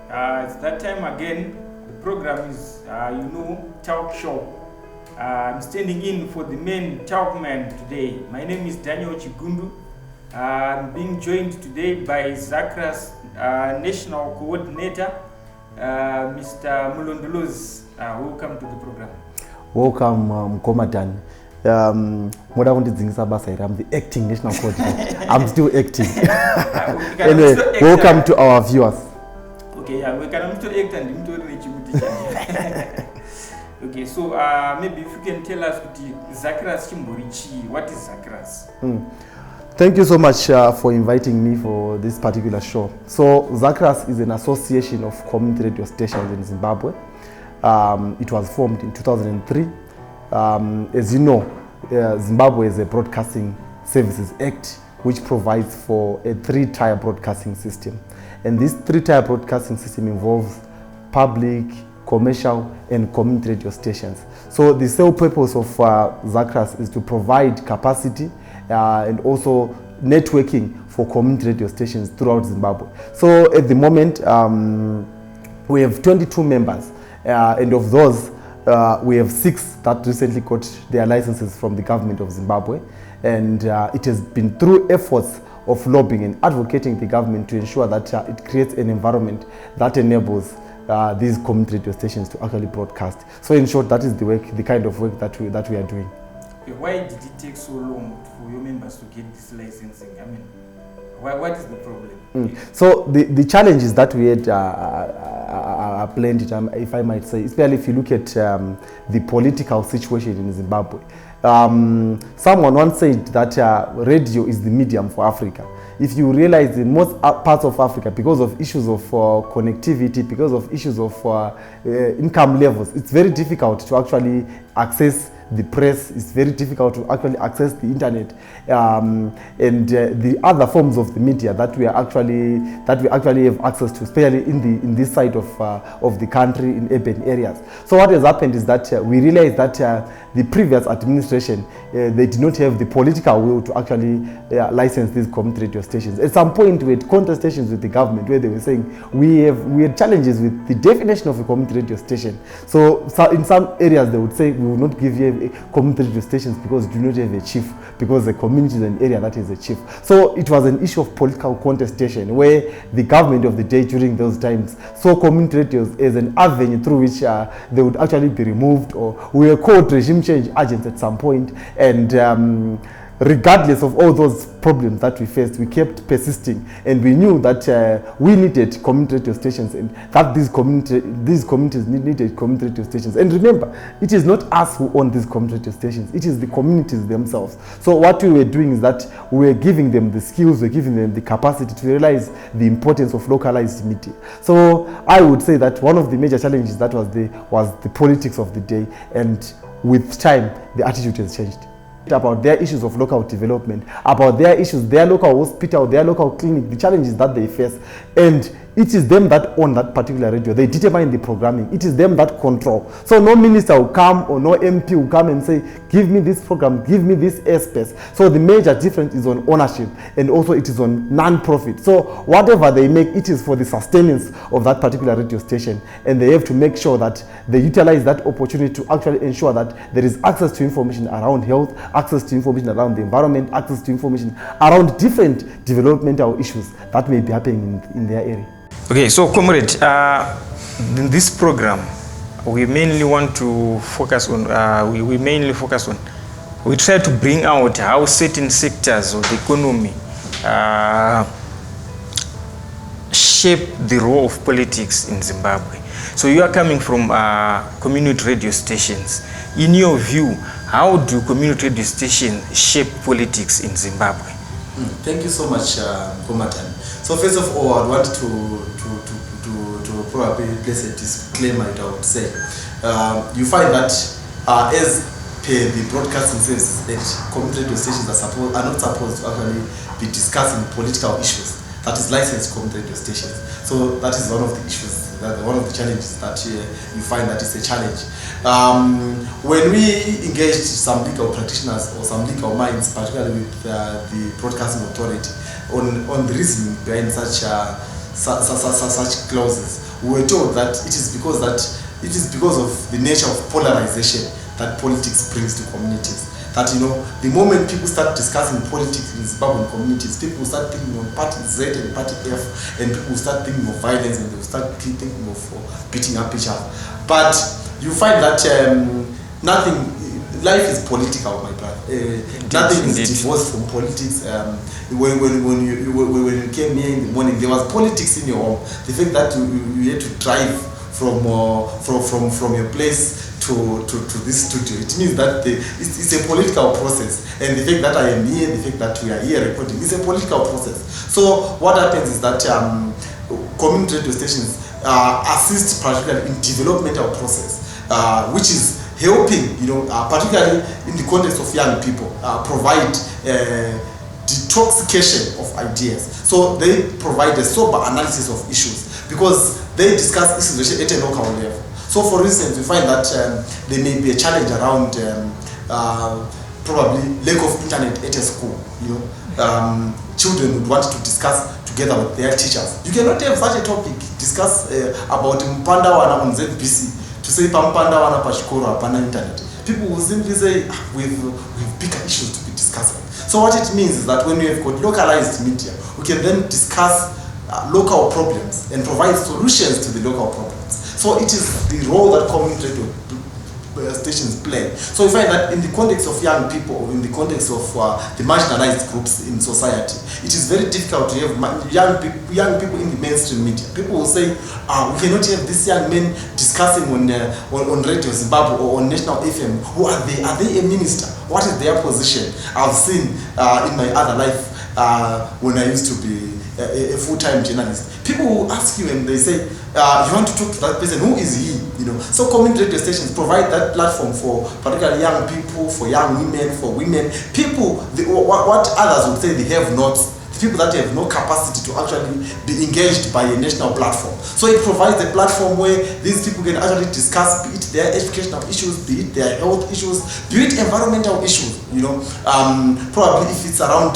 It's that time again. The program is, Talkshop. I'm standing in for the main talkman today. My name is Daniel Gumbo. I'm being joined today by ZACRAS National Coordinator, Mr. Mlondolozi. Welcome to the program. Welcome, Mkomadan. I'm the acting national coordinator. I'm still acting. Anyway, welcome to our viewers. Okay, yeah, we can still act and okay, so maybe if you can tell us ZACRAS Chimborichi, what is ZACRAS? Thank you so much for inviting me for this particular show. So ZACRAS is an association of community radio stations in Zimbabwe. It was formed in 2003. As you know, Zimbabwe is a Broadcasting Services Act which provides for a three-tier broadcasting system. And this three-tier broadcasting system involves public, commercial, and community radio stations. So the sole purpose of ZACRAS is to provide capacity and also networking for community radio stations throughout Zimbabwe. So at the moment, we have 22 members, and of those, we have 6 that recently got their licenses from the government of Zimbabwe. And it has been through efforts of lobbying and advocating the government to ensure that it creates an environment that enables these community radio stations to actually broadcast. So in short, that is the kind of work that we are doing. Why did it take so long for your members to get this licensing? I mean, what is the problem? So the challenges that we had are plenty, if I might say, especially if you look at the political situation in Zimbabwe. Someone once said that radio is the medium for Africa. If you realize in most parts of Africa, because of issues of connectivity, because of issues of income levels, it's very difficult to actually access the press. It's very difficult to actually access the internet and the other forms of the media that we actually have access to, especially in this side of the country, in urban areas. So what has happened is that we realized that the previous administration they did not have the political will to actually license these community radio stations. At some point, we had contestations with the government where they were saying we had challenges with the definition of a community radio station. So in some areas they would say we will not give you community radio stations because you do not have a chief, because the community is an area that is a chief. So it was an issue of political contestation where the government of the day during those times saw community radios as an avenue through which they would actually be removed, or we were called regime change agents at some point. And regardless of all those problems that we faced, we kept persisting, and we knew that we needed community radio stations, and that these communities needed community radio stations. And remember, it is not us who own these community radio stations, it is the communities themselves. So what we were doing is that we were giving them the skills, we were giving them the capacity to realize the importance of localized media. So I would say that one of the major challenges that was the politics of the day, and with time the attitude has changed about their issues of local development, about their issues, their local hospital, their local clinic, the challenges that they face. And it is them that own that particular radio. They determine the programming. It is them that control. So no minister will come or no MP will come and say, give me this program, give me this airspace. So the major difference is on ownership, and also it is on non-profit. So whatever they make, it is for the sustenance of that particular radio station. And they have to make sure that they utilize that opportunity to actually ensure that there is access to information around health, access to information around the environment, access to information around different developmental issues that may be happening in their area. Okay, so comrade, in this program, we mainly want to focus on, we try to bring out how certain sectors of the economy shape the role of politics in Zimbabwe. So you are coming from community radio stations. In your view, how do community radio stations shape politics in Zimbabwe? Thank you so much, Komatan. So first of all, I want to probably place a disclaimer, I would say. You find that as per the Broadcasting Services Act, community radio stations are not supposed to actually be discussing political issues. That is licensed community radio stations. So that is one of the issues, one of the challenges that you find that is a challenge. When we engaged some legal practitioners or some legal minds, particularly with the Broadcasting Authority, on the reason behind such such clauses. We were told that it is because of the nature of polarization that politics brings to communities. That, you know, the moment people start discussing politics in Zimbabwean communities, people will start thinking of party Z and party F, and people will start thinking of violence, and they will start thinking of beating up each other. But you find that life is political, my brother. Nothing is divorced from politics. When you came here in the morning, there was politics in your home. The fact that you had to drive from your place to this studio, it means that it's a political process. And the fact that I am here, the fact that we are here recording, it's a political process. So what happens is that community radio stations assist particularly in developmental process, which is helping, you know, particularly in the context of young people, provide detoxification of ideas. So they provide a sober analysis of issues because they discuss issues at a local level. So for instance, we find that there may be a challenge around probably lack of internet at a school. You know, children would want to discuss together with their teachers. You cannot have such a topic, discuss about Mpanda wana on ZBC, to say Pampanda wana pashikoro apana internet. People will simply say, we've bigger issues to be discussing. So what it means is that when we have got localized media, we can then discuss local problems and provide solutions to the local problems. So it is the role that community radio stations play. So we find that in the context of young people, in the context of the marginalized groups in society, it is very difficult to have young people in the mainstream media. People will say, we cannot have these young men discussing on Radio Zimbabwe or on National FM. Who are they? Are they a minister? What is their position? I've seen in my other life when I used to be a full-time journalist. People will ask you and they say, you want to talk to that person, who is he? You know, so community radio stations provide that platform for particularly young people, for young women, for women, people, what others would say they have not, the people that have no capacity to actually be engaged by a national platform. So it provides a platform where these people can actually discuss, be it their educational issues, be it their health issues, be it environmental issues, you know, probably if it's around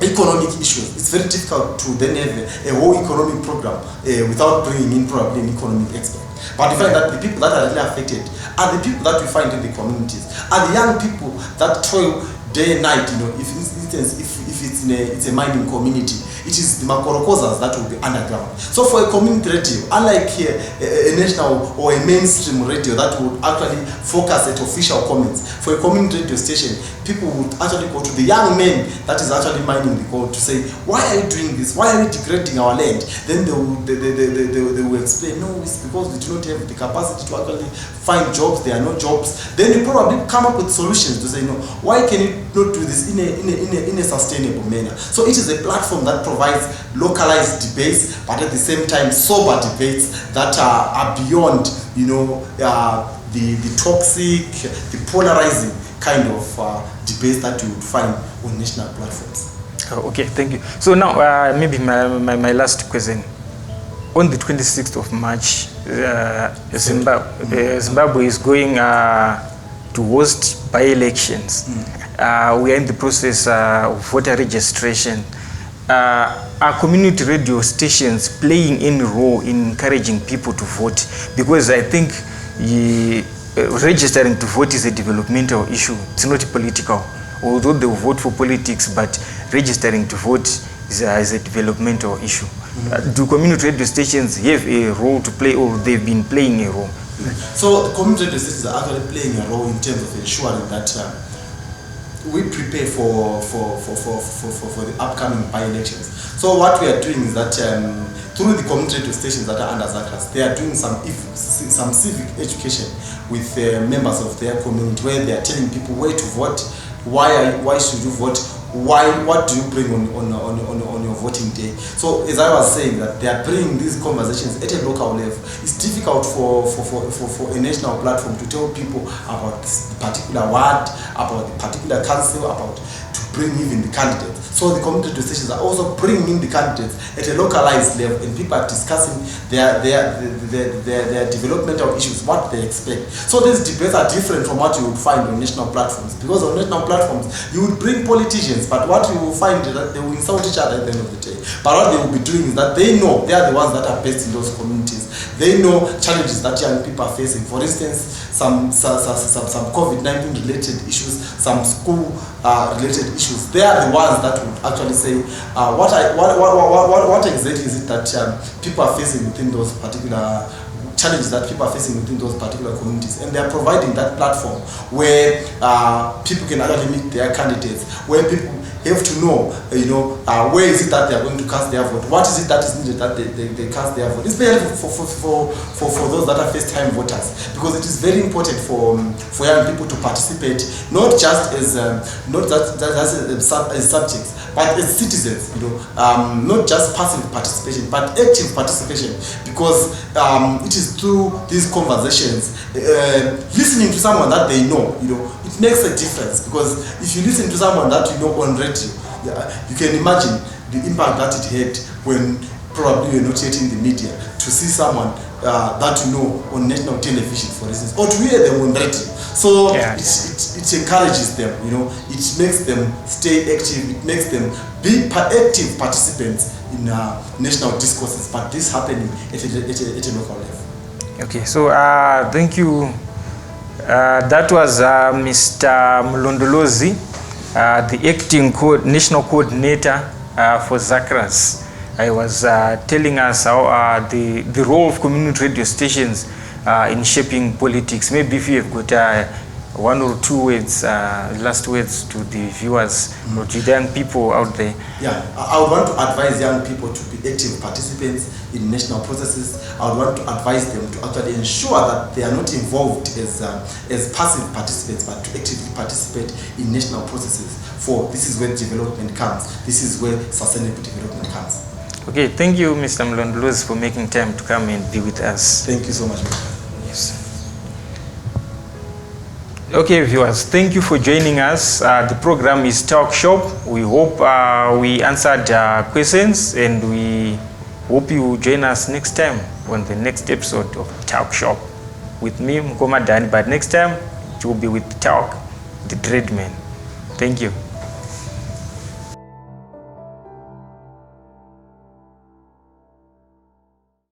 economic issues. It's very difficult to then have a whole economic program without bringing in probably an economic expert. But we find that the people that are really affected are the people that we find in the communities, are the young people that toil day and night. You know, if it's a mining community, it is the makorokozas that will be underground. So for a community radio, unlike a national or a mainstream radio that would actually focus at official comments, for a community radio station, people would actually go to the young men that is actually mining the gold to say, why are you doing this? Why are you degrading our land? Then they will explain, no, it's because we do not have the capacity to actually find jobs, there are no jobs. Then you probably come up with solutions to say, no, why can you not do this in a sustainable manner? So it is a platform that provides localized debates, but at the same time sober debates that are beyond, you know, the toxic, the polarizing kind of debates that you would find on national platforms. Okay, thank you. So now maybe my last question. On the 26th of March, Zimbabwe is going to host by-elections. We are in the process of voter registration. Are community radio stations playing any role in encouraging people to vote? Because I think registering to vote is a developmental issue. It's not political. Although they will vote for politics, but registering to vote is a developmental issue. Do community radio stations have a role to play, or they've been playing a role? So the community radio stations are actually playing a role in terms of ensuring that we prepare for the upcoming by-elections. So what we are doing is that through the community radio stations that are under ZACRAS, they are doing some civic education with members of their community, where they are telling people where to vote, why should you vote, what do you bring on your voting day. So as I was saying, that they are bringing these conversations at a local level. It's difficult for a national platform to tell people about this particular ward, about the particular council, about to bring even the candidates. So the community radio stations are also bringing in the candidates at a localized level, and people are discussing their developmental issues, what they expect. So these debates are different from what you would find on national platforms, because on national platforms you would bring politicians, but what you will find is that they will insult each other at the end of the day. But what they will be doing is that they know they are the ones that are based in those communities. They know challenges that young people are facing. For instance, some COVID-19 related issues, some school related issues. They are the ones that would actually say what exactly is it that people are facing within those particular challenges that people are facing within those particular communities, and they are providing that platform where people can actually meet their candidates, where people have to know, where is it that they are going to cast their vote, what is it that is needed that they cast their vote. It's very helpful for those that are first-time voters, because it is very important for young people to participate, not just as subjects, but as citizens, not just passive participation, but active participation, because it is through these conversations, listening to someone that they know, it makes a difference. Because if you listen to someone that you know on radio, you can imagine the impact that it had when probably you're not yet in the media, to see someone that you know on national television, for instance, or to hear them on radio. So it encourages them, it makes them stay active, it makes them be active participants in national discourses, but this happening at a local level. Okay, so thank you. That was Mr. Mlondolozi, the acting national coordinator for ZACRAS. I was telling us how the role of community radio stations in shaping politics. Maybe if you have got one or two words, last words to the viewers or to the young people out there. Yeah, I would want to advise young people to be active participants in national processes. I would want to advise them to actually ensure that they are not involved as passive participants, but to actively participate in national processes. For this is where development comes. This is where sustainable development comes. Okay, thank you, Mr. Mlondolozi, for making time to come and be with us. Thank you so much. Yes. Okay, viewers, thank you for joining us. The program is Talkshop. We hope we answered questions, and we hope you join us next time on the next episode of Talkshop with me, Mkoma Dan. But next time, it will be with Talk, the Dreadman. Thank you.